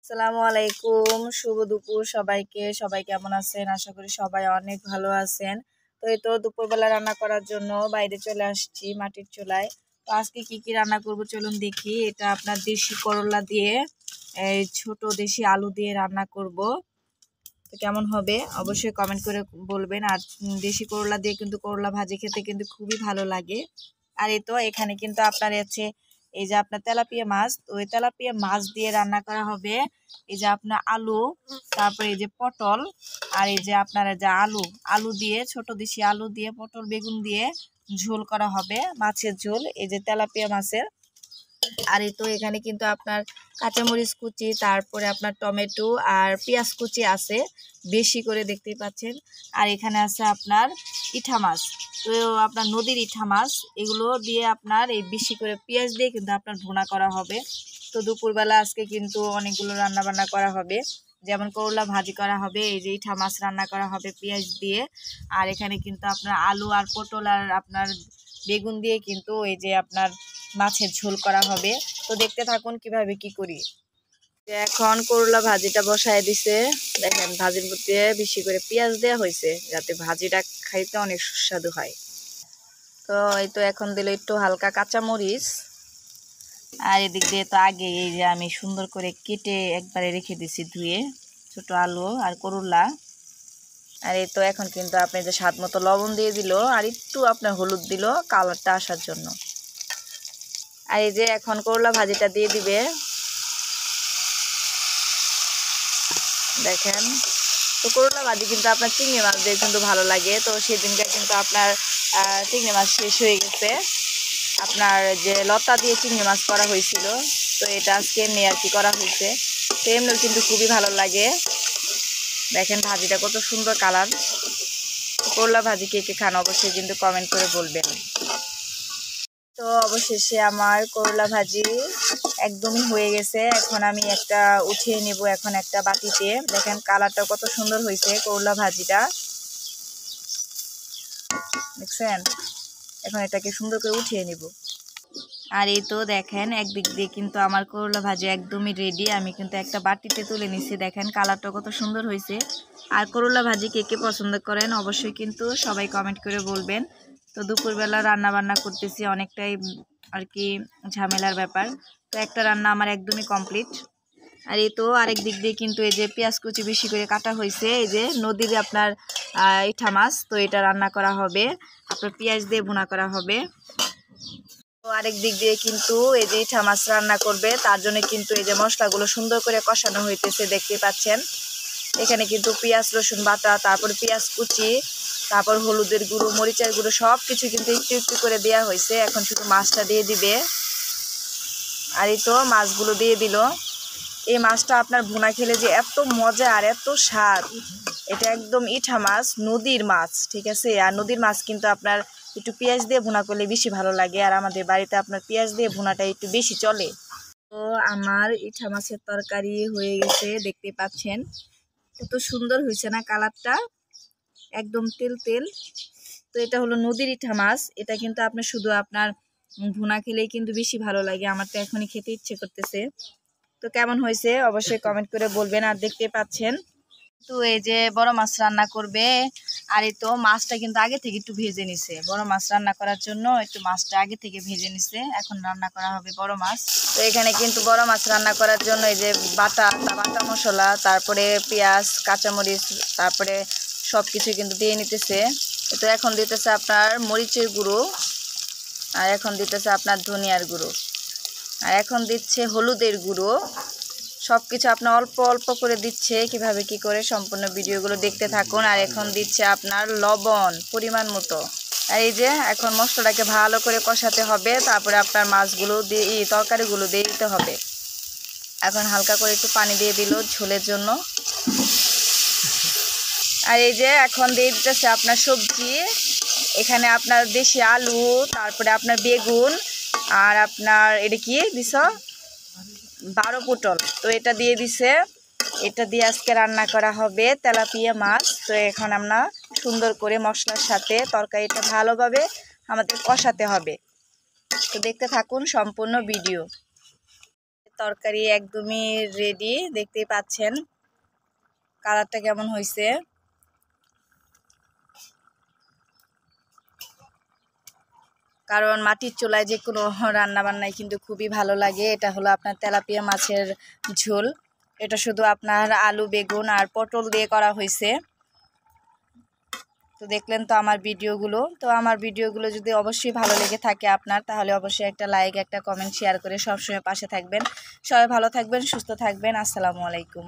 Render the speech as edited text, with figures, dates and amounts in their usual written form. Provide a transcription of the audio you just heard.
আসসালামু আলাইকুম, শুভ দুপুর সবাইকে। সবাই কেমন আছেন? আশা করি সবাই অনেক ভালো আছেন। তো এই তো দুপুরবেলা রান্না করার জন্য বাইরে চলে আসছি মাটির চুলায়। তো আজকে কি কি রান্না করব চলুন দেখি। এটা আপনার দেশি করলা দিয়ে এই ছোট দেশি আলু দিয়ে রান্না করব। তো কেমন হবে অবশ্যই কমেন্ট করে বলবেন। আর দেশি করলা দিয়ে কিন্তু করলা ভাজি খেতে কিন্তু খুবই ভালো লাগে। আর এই তো এখানে কিন্তু আপনার আছে এই যে আপনার তেলাপিয়া মাছ, তো ওই তেলাপিয়া মাছ দিয়ে রান্না করা হবে। এই যে আপনার আলু, তারপরে এই যে পটল, আর এই যে আপনার যে আলু আলু দিয়ে ছোট দেশি আলু দিয়ে পটল বেগুন দিয়ে ঝোল করা হবে, মাছের ঝোল এই যে তেলাপিয়া মাছের। আর এই তো এখানে কিন্তু আপনার কাঁচামরিচ কুচি, তারপরে আপনার টমেটো আর পেঁয়াজ কুচি আছে বেশি করে, দেখতেই পাচ্ছেন। আর এখানে আছে আপনার ইঠা মাছ, তো আপনার নদীর ইঠা মাছ, এগুলো দিয়ে আপনার এই বেশি করে পেঁয়াজ দিয়ে কিন্তু আপনার ভুনা করা হবে। তো দুপুরবেলা আজকে কিন্তু অনেকগুলো রান্না বান্না করা হবে, যেমন করলা ভাজি করা হবে, এই যে ইঠা মাছ রান্না করা হবে পেঁয়াজ দিয়ে। আর এখানে কিন্তু আপনার আলু আর পটল আর আপনার বেগুন দিয়ে কিন্তু এই যে আপনার মাছের ঝোল করা হবে। তো দেখতে থাকুন কিভাবে কি করি। এখন করলা ভাজিটা বসায় দিছে, দেখেন ভাজির মধ্যে বেশি করে পেঁয়াজ দেওয়া হয়েছে যাতে ভাজিটা খাইতে অনেক সুস্বাদু হয়। তো এই তো এখন দিল একটু হালকা কাঁচামরিচ। আর এদিক দিয়ে তো আগে এই যে আমি সুন্দর করে কেটে একবারে রেখে দিছি ধুয়ে ছোট আলু আর করলা। আর এই তো এখন কিন্তু আপনি যে স্বাদ মতো লবণ দিয়ে দিল, আর একটু আপনার হলুদ দিল কালারটা আসার জন্য। আর এই যে এখন করলা ভাজিটা দিয়ে দিবে, দেখেন। তো করলা ভাজি কিন্তু আপনার চিংড়ি মাছ দিয়ে কিন্তু ভালো লাগে। তো সেদিনকে কিন্তু আপনার চিংড়ি মাছ শেষ হয়ে গেছে, আপনার যে লতা দিয়ে চিংড়ি মাছ করা হয়েছিল। তো এটা আজকে এমনি আর কি করা হয়েছে, তো এমনিও কিন্তু খুবই ভালো লাগে। দেখেন ভাজিটা কত সুন্দর কালার। করলা ভাজি কে কে খান অবশ্যই কিন্তু কমেন্ট করে বলবেন। তো অবশেষে আমার করলা ভাজি একদমই হয়ে গেছে। এখন আমি একটা উঠিয়ে নিব এখন একটা বাটিতে। দেখেন কালারটা কত সুন্দর হয়েছে করলা ভাজিটা, দেখছেন। এখন এটাকে সুন্দর করে উঠিয়ে নিব। আর এই তো দেখেন একদিক দিয়ে কিন্তু আমার করলা ভাজি একদমই রেডি। আমি কিন্তু একটা বাটিতে তুলে নিচ্ছি, দেখেন কালারটা কত সুন্দর হয়েছে। আর করলা ভাজি কে কে পছন্দ করেন অবশ্যই কিন্তু সবাই কমেন্ট করে বলবেন। তো দুপুরবেলা রান্না বান্না করতেছি, অনেকটাই আর কি ঝামেলার ব্যাপার। তো একটা রান্না আমার একদমই কমপ্লিট। আর এই তো আরেক দিক দিয়ে কিন্তু এই যে পেঁয়াজ কুচি বেশি করে কাটা হয়েছে, এই যে নদীর আপনার ইঠা মাছ, তো এটা রান্না করা হবে, আপনার পেঁয়াজ দিয়ে ভুনা করা হবে। তো আরেক দিক দিয়ে কিন্তু এই যে ইঠা মাছ রান্না করবে, তার জন্য কিন্তু এই যে মশলাগুলো সুন্দর করে কষানো হইতেছে, দেখতে পাচ্ছেন। এখানে কিন্তু পেঁয়াজ রসুন বাটা, তারপর পেঁয়াজ কুচি, তারপর হলুদের গুঁড়ো মরিচের গুঁড়ো সব কিছু কিন্তু একটু একটু করে দেওয়া হয়েছে। এখন শুধু মাছটা দিয়ে দিবে। আর এই তো মাছগুলো দিয়ে দিল। এই মাছটা আপনার ভুনা খেলে যে এত মজা আর এত স্বাদ, এটা একদম ইঠা মাছ, নদীর মাছ, ঠিক আছে। আর নদীর মাছ কিন্তু আপনার একটু পেঁয়াজ দিয়ে ভুনা করলে বেশি ভালো লাগে, আর আমাদের বাড়িতে আপনার পেঁয়াজ দিয়ে ভুনাটা একটু বেশি চলে। তো আমার ইঠা মাছের তরকারি হয়ে গেছে, দেখতে পাচ্ছেন কত সুন্দর হয়েছে না কালারটা, একদম তেল তেল। তো এটা হলো নদীর ইঠা মাছ, এটা কিন্তু আপনার শুধু আপনার ভুনা খেলেই কিন্তু বেশি ভালো লাগে। আমার তো এখনই খেতে ইচ্ছে করতেছে। তো কেমন হয়েছে অবশ্যই কমেন্ট করে বলবেন। আর দেখতে পাচ্ছেন তো এই যে বড় মাছ রান্না করবে। আর এই তো মাছটা কিন্তু আগে থেকে একটু ভেজে নিছে, বড় মাছ রান্না করার জন্য একটু মাছটা আগে থেকে ভেজে নিছে, এখন রান্না করা হবে বড় মাছ। তো এখানে কিন্তু বড় মাছ রান্না করার জন্য এই যে বাটা বাটা মশলা, তারপরে পেঁয়াজ কাঁচামরিচ, তারপরে সব কিছু কিন্তু দিয়ে নিতেছে। তো এখন দিতেছে আপনার মরিচের গুঁড়ো, আর এখন দিতেছে আপনার ধনিয়ার গুঁড়ো, আর এখন দিচ্ছে হলুদের গুঁড়ো। সব কিছু আপনার অল্প অল্প করে দিচ্ছে, কিভাবে কি করে সম্পূর্ণ ভিডিওগুলো দেখতে থাকুন। আর এখন দিচ্ছে আপনার লবণ পরিমাণ মতো। আর এই যে এখন মশলাটাকে ভালো করে কষাতে হবে, তারপরে আপনার মাছগুলো দিয়ে তরকারিগুলো দিয়ে দিতে হবে। এখন হালকা করে একটু পানি দিয়ে দিল ঝোলের জন্য। আর এই যে এখন দিয়ে দিতেছে আপনার সবজি, এখানে আপনার দেশি আলু, তারপরে আপনার বেগুন, আর আপনার এটা কি দিছ বারো পটল, তো এটা দিয়ে দিছে। এটা দিয়ে আজকে রান্না করা হবে তেলাপিয়া মাছ। তো এখন আমরা সুন্দর করে মশলার সাথে তরকারিটা ভালোভাবে আমাদের কষাতে হবে। তো দেখতে থাকুন সম্পূর্ণ ভিডিও। তরকারি একদমই রেডি, দেখতেই পাচ্ছেন কালারটা কেমন হয়েছে। কারণ মাটির চুলায় যে কোনো রান্না বান্নাই কিন্তু খুবই ভালো লাগে। এটা হলো আপনার তেলাপিয়া মাছের ঝোল। এটা শুধু আপনার আলু, বেগুন আর পটল দিয়ে করা হয়েছে। তো দেখলেন তো আমার ভিডিওগুলো যদি অবশ্যই ভালো লেগে থাকে আপনার, তাহলে অবশ্যই একটা লাইক, একটা কমেন্ট, শেয়ার করে সবসময় পাশে থাকবেন। সবাই ভালো থাকবেন, সুস্থ থাকবেন। আসসালামু আলাইকুম।